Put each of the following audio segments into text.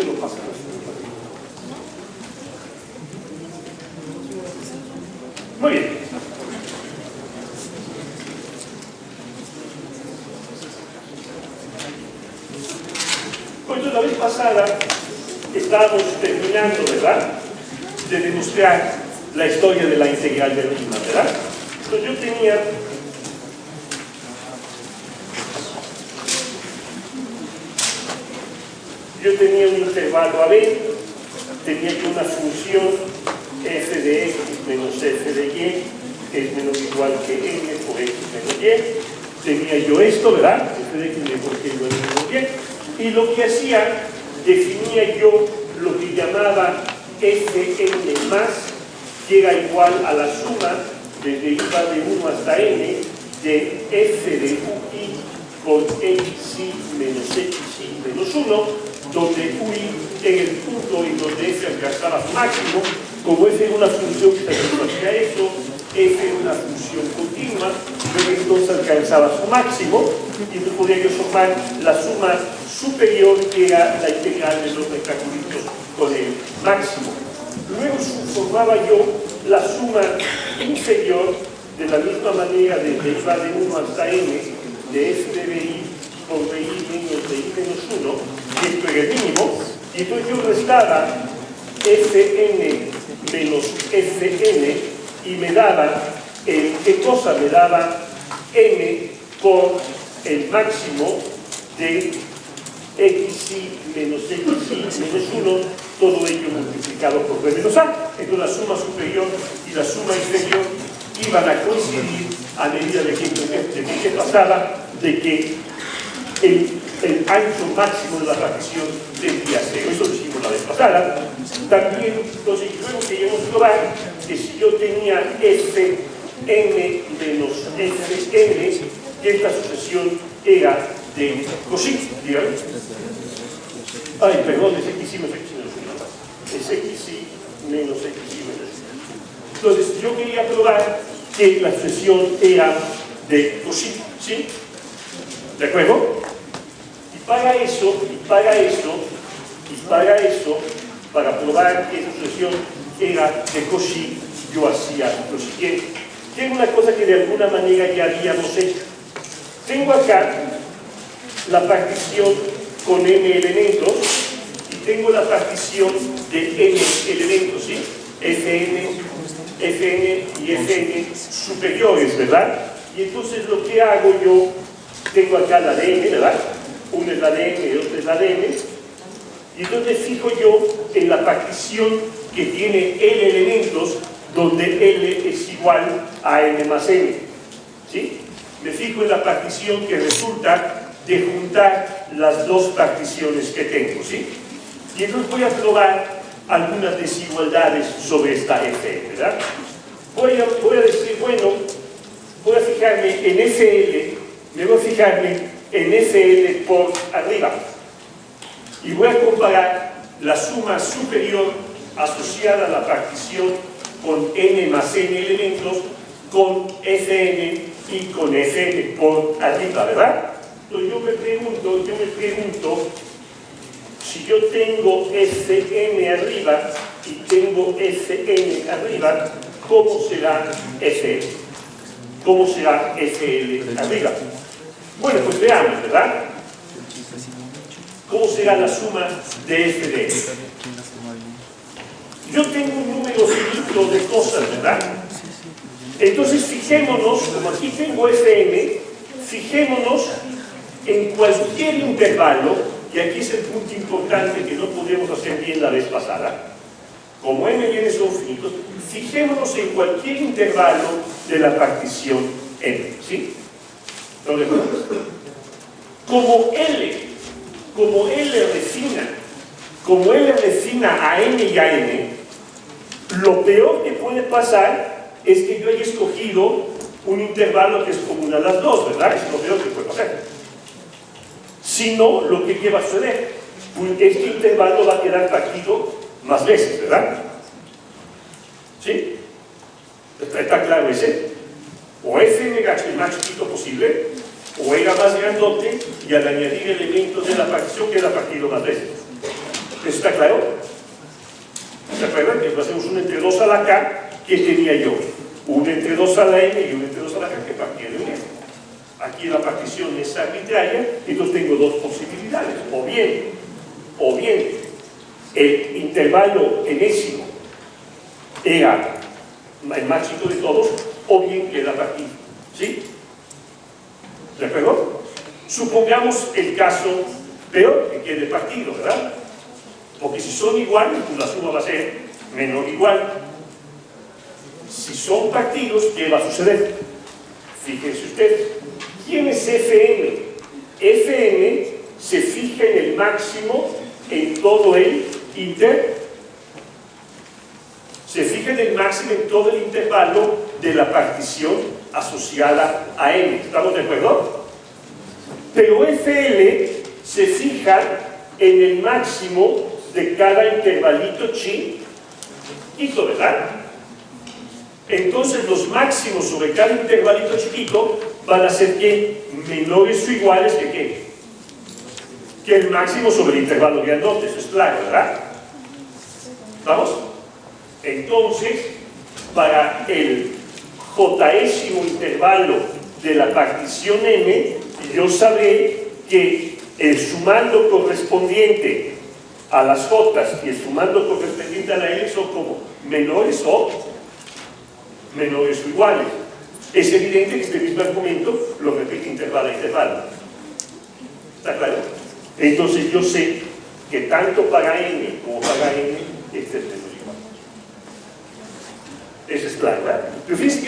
se lo pasa. Muy bien. Pues la vez pasada estábamos terminando, ¿verdad?, de demostrar la historia de la integral de Riemann, ¿verdad? Entonces yo tenía un intervalo AB, tenía yo una función f de x menos f de y, que es menos igual que n por x menos y. Tenía yo esto, ¿verdad? F de x mejor que y menos y. Y lo que hacía, definía yo lo que llamaba fn más, que era igual a la suma desde i va de 1 hasta n de f de ui con xi menos xi menos 1, donde ui en el punto en donde f alcanzaba su máximo. Como f es una función que satisfacía eso, f es una función continua, pero entonces alcanzaba su máximo, y entonces podría yo formar la suma superior, que era la integral de los rectángulos con el máximo. Luego formaba yo la suma inferior de la misma manera desde i va de 1 hasta n de f de bi por bi menos de i menos 1, y esto era el mínimo, y entonces yo restaba fn menos fn y me daba, ¿qué cosa? Me daba m por el máximo de xi menos xi menos 1, todo ello multiplicado por b menos a. Entonces la suma superior y la suma inferior iban a coincidir a medida de que pasaba, de que el ancho máximo de la partición tendría a 0. Eso lo hicimos la vez pasada. También, entonces, luego queríamos probar que si yo tenía fn menos fn, que esta sucesión era de così, dígame. Ay, perdón, es xi menos xi menos 1. Es xi menos xi menos 1. Entonces, yo quería probar que la sucesión era de così, ¿sí? ¿De acuerdo? Y para para probar que esa sucesión era de così, yo hacía lo siguiente. Tengo una cosa que de alguna manera ya habíamos hecho. Tengo acá la partición con n elementos y tengo la partición de n elementos, ¿sí? fn y fn superiores, ¿verdad? Y entonces lo que hago yo, tengo acá la de n, ¿verdad? Una es la de n y otra es la de n, y entonces fijo yo en la partición que tiene n elementos, donde L es igual a n más n, ¿sí? Me fijo en la partición que resulta de juntar las dos particiones que tengo, ¿sí? Y entonces voy a probar algunas desigualdades sobre esta F, ¿verdad? Voy a decir, bueno, voy a fijarme en FL, me voy a fijarme en FL por arriba, y voy a comparar la suma superior asociada a la partición con n más n elementos con fn y con fn por arriba, ¿verdad? Entonces yo me pregunto si yo tengo fn arriba y tengo fn arriba, ¿cómo será fn? ¿Cómo será fl arriba? Bueno, pues veamos, ¿verdad? ¿Cómo será la suma de f de n? Yo tengo un número finito de cosas, ¿verdad? Entonces fijémonos, como aquí tengo fn, fijémonos en cualquier intervalo, y aquí es el punto importante que no pudimos hacer bien la vez pasada. Como n y n son finitos, fijémonos en cualquier intervalo de la partición n, ¿sí? Como L refina a n y a n, lo peor que puede pasar es que yo haya escogido un intervalo que es común a las dos, ¿verdad? Es lo peor que puede pasar. Si no, lo que va a suceder, este intervalo va a quedar partido más veces, ¿verdad? ¿Sí? ¿Está claro ese? O f era el más chiquito posible, o era más grandote, y al añadir elementos de la partición queda partido más veces. ¿Eso está claro? ¿Se acuerdan que hacemos un entre 2 a la K? ¿Qué tenía yo? Un entre 2 a la M y un entre 2 a la K que partía de un M. Aquí la partición es arbitraria, entonces tengo dos posibilidades. O bien, el intervalo enésimo era el máximo de todos, o bien queda partido. ¿Sí? ¿De acuerdo? Supongamos el caso peor, que quede partido, ¿verdad? Porque si son iguales, pues la suma va a ser menor o igual. Si son partidos, ¿qué va a suceder? Fíjense ustedes. ¿Quién es Fm? Fm se fija en el máximo en todo el se fija en el máximo en todo el intervalo de la partición asociada a M. ¿Estamos de acuerdo? Pero Fl se fija en el máximo de cada intervalito chiquito, ¿verdad? Entonces los máximos sobre cada intervalito chiquito van a ser ¿qué? Menores o iguales que ¿qué? Que el máximo sobre el intervalo grandote, eso es claro, ¿verdad? ¿Vamos? Entonces, para el jésimo intervalo de la partición M, yo sabré que el sumando correspondiente a las J y el sumando correspondiente a la L son como menores o iguales. Es evidente que este mismo argumento lo repite intervalo a intervalo. ¿Está claro? Entonces yo sé que tanto para N como para N este es menor o igual. Eso es claro, ¿verdad? Pero fíjense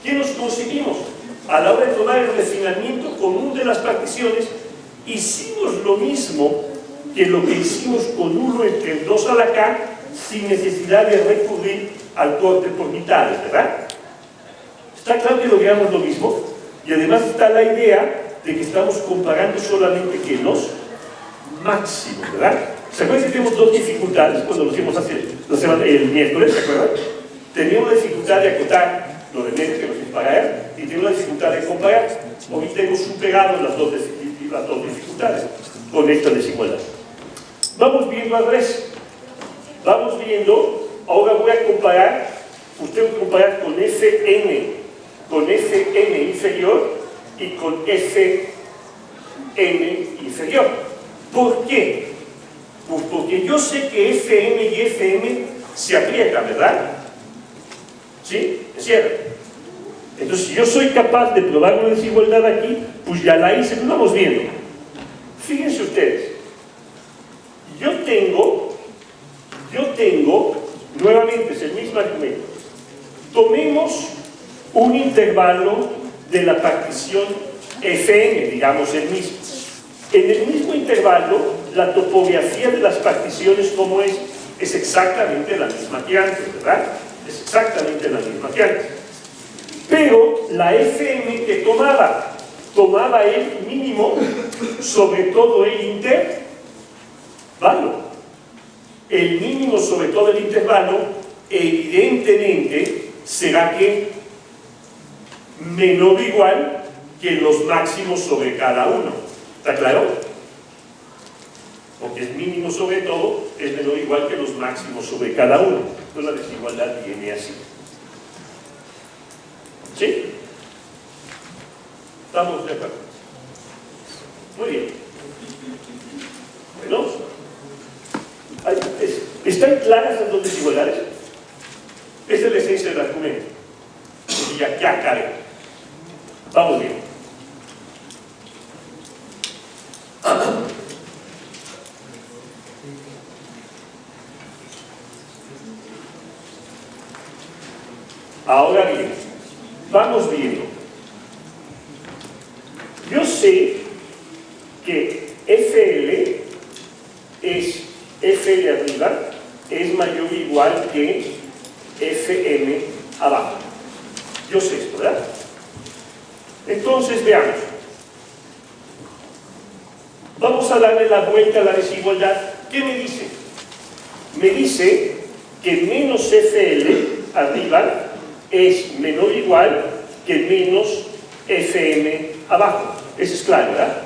que nos conseguimos a la hora de tomar el refinamiento común de las particiones. Hicimos lo mismo que lo que hicimos con 1 entre 2 a la K sin necesidad de recurrir al corte por mitades, ¿verdad? Está claro que logramos lo mismo y además está la idea de que estamos comparando solamente que los máximos, ¿verdad? ¿Se acuerdan que tenemos dos dificultades cuando lo hicimos el miércoles? ¿Se acuerdan? Teníamos la dificultad de acotar lo de menos que nos dispara y tenemos la dificultad de comparar. Hoy hemos superado las dos dificultades con esta desigualdad. Vamos viendo al revés. Vamos viendo, ahora voy a comparar, usted va a comparar con Fn inferior y con Fn inferior. ¿Por qué? Pues porque yo sé que Fm y Fm se aprietan, ¿verdad? ¿Sí? ¿Es cierto? Entonces, si yo soy capaz de probar una desigualdad aquí, pues ya la hice, pues vamos viendo. Fíjense ustedes, yo tengo, nuevamente es el mismo argumento. Tomemos un intervalo de la partición Fn, digamos el mismo. En el mismo intervalo, la topografía de las particiones, ¿cómo es? Es exactamente la misma que antes, ¿verdad? Es exactamente la misma que antes. Pero la Fm que tomaba el mínimo sobre todo el intervalo. El mínimo sobre todo el intervalo, evidentemente, será que menor o igual que los máximos sobre cada uno. ¿Está claro? Porque el mínimo sobre todo es menor o igual que los máximos sobre cada uno. Entonces la desigualdad viene así. ¿Sí? ¿Estamos de acuerdo? Muy bien. Bueno, ¿están claras las dos desigualdades? Esta es la esencia del argumento. Y ya cae. Vamos bien. Ahora bien, vamos viendo. Yo sé que FL arriba es mayor o igual que FM abajo. Yo sé esto, ¿verdad? Entonces, veamos. Vamos a darle la vuelta a la desigualdad. ¿Qué me dice? Me dice que menos FL arriba es menor o igual que menos FM abajo. Eso es claro, ¿verdad?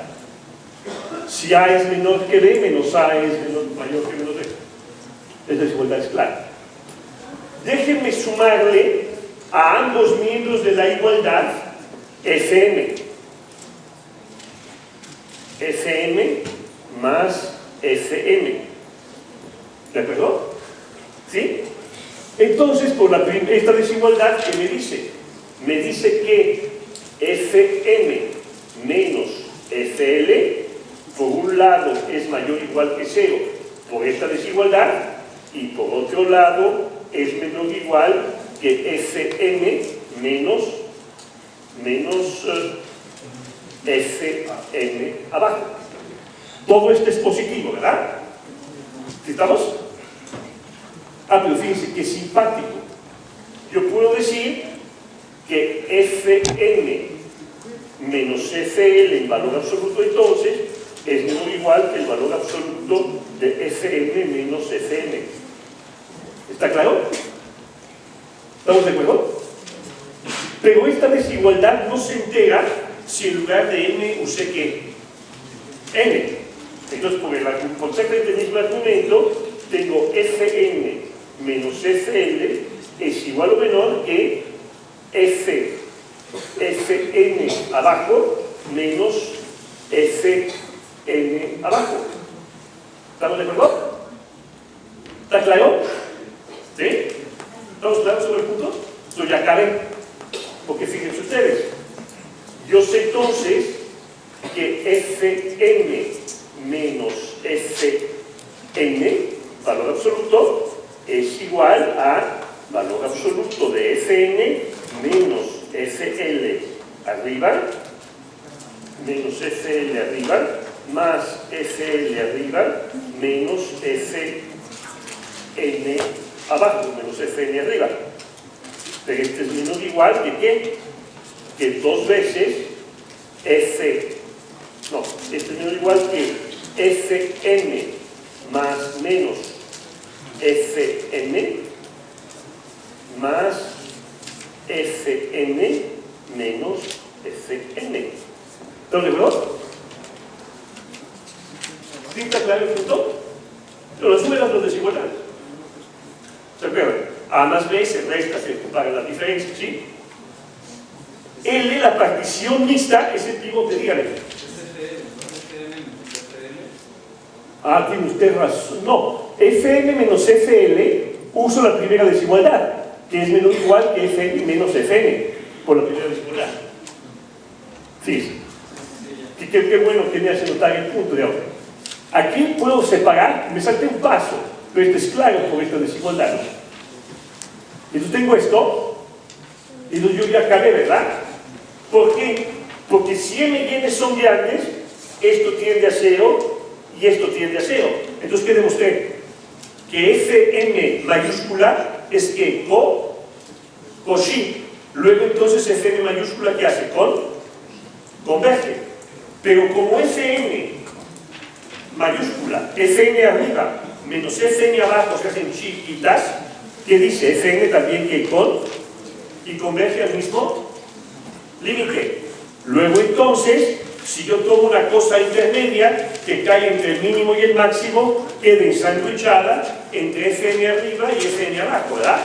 Si A es menor que B, menos A es mayor que menos B. Esta desigualdad es clara. Déjenme sumarle a ambos miembros de la igualdad Fm. Fm más Fm. ¿De acuerdo? ¿Sí? Entonces, por esta desigualdad, ¿qué me dice? Me dice que Fm menos Fl, por un lado, es mayor o igual que 0 por esta desigualdad, y por otro lado, es menor o igual que Fm menos Fm abajo. Todo esto es positivo, ¿verdad? ¿Sí estamos? Pero fíjense que simpático. Yo puedo decir que Fm menos Fl en valor absoluto, entonces, es menor o igual que el valor absoluto de Fm menos Fm. ¿Está claro? ¿Estamos de acuerdo? Pero esta desigualdad no se entera si en lugar de n usé ¿qué? N. Entonces, por ser del mismo argumento, tengo Fn menos Fl es igual o menor que Fn abajo menos Fn abajo. ¿Estamos de acuerdo? ¿Está claro? ¿Sí? ¿Estamos claros sobre el punto? Yo ya acabé. Porque fíjense ustedes, yo sé entonces que Fn menos Fn, valor absoluto, es igual a valor absoluto de Fn menos Fl arriba, menos Fl arriba, más Fl arriba, menos Fn abajo, menos Fn arriba. Pero este es menor o igual que ¿qué? Que 2 veces este es menor o igual que Fn más menos Fn más Fn menos Fn. ¿Estamos de acuerdo? ¿Sí está claro el punto? Pero las números son desigualdades. ¿Se acuerdan? A más B se resta, se compara la diferencia, ¿sí? L, la partición mixta, es el pivote, dígale. Tiene usted razón. No, Fn menos Fl, uso la primera desigualdad, que es menor o igual que Fn menos Fn, por la primera desigualdad. Sí. Qué bueno que me hace notar el punto de ahora. Aquí puedo separar, me salté un paso, pero esto es claro por esta desigualdad. Entonces tengo esto, y entonces yo ya acabé, ¿verdad? ¿Por qué? Porque si m y n son grandes, esto tiende a 0 y esto tiende a 0. Entonces, ¿qué demostré? Que Fm mayúscula es que cosí. Luego entonces Fm mayúscula, ¿qué hace? Converge. Pero como Fn mayúscula, Fn arriba, menos Fn abajo se hacen chiquitas, ¿qué dice? Fn también que y converge al mismo límite. Luego entonces, si yo tomo una cosa intermedia que cae entre el mínimo y el máximo, queda ensanduichada entre Fn arriba y Fn abajo, ¿verdad?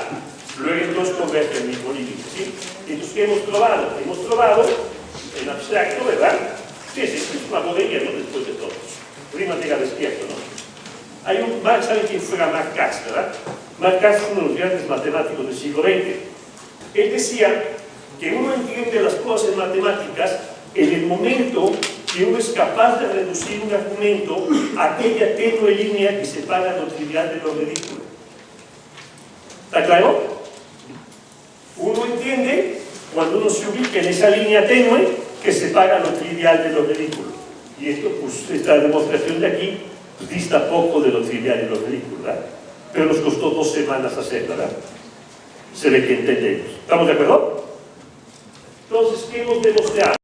Luego entonces converge al mismo límite, ¿sí? Entonces, ¿qué hemos probado? Hemos probado en abstracto, ¿verdad? Sí, es una bobería, ¿no? Después de todo. Prima llega despierto, ¿no? Hay ¿saben quién fuera Marc Casse, verdad? Marc Casse es uno de los grandes matemáticos del siglo XX. Él decía que uno entiende las cosas en matemáticas en el momento que uno es capaz de reducir un argumento a aquella tenue línea que separa lo trivial de lo ridículo. ¿Está claro? Uno entiende cuando uno se ubica en esa línea tenue que separa lo trivial de lo ridículo. Y esto, pues, esta demostración de aquí dista poco de lo trivial y lo ridículo, ¿verdad? Pero nos costó 2 semanas hacerla, ¿verdad? Se ve que entendemos. ¿Estamos de acuerdo? Entonces, ¿qué hemos demostrado?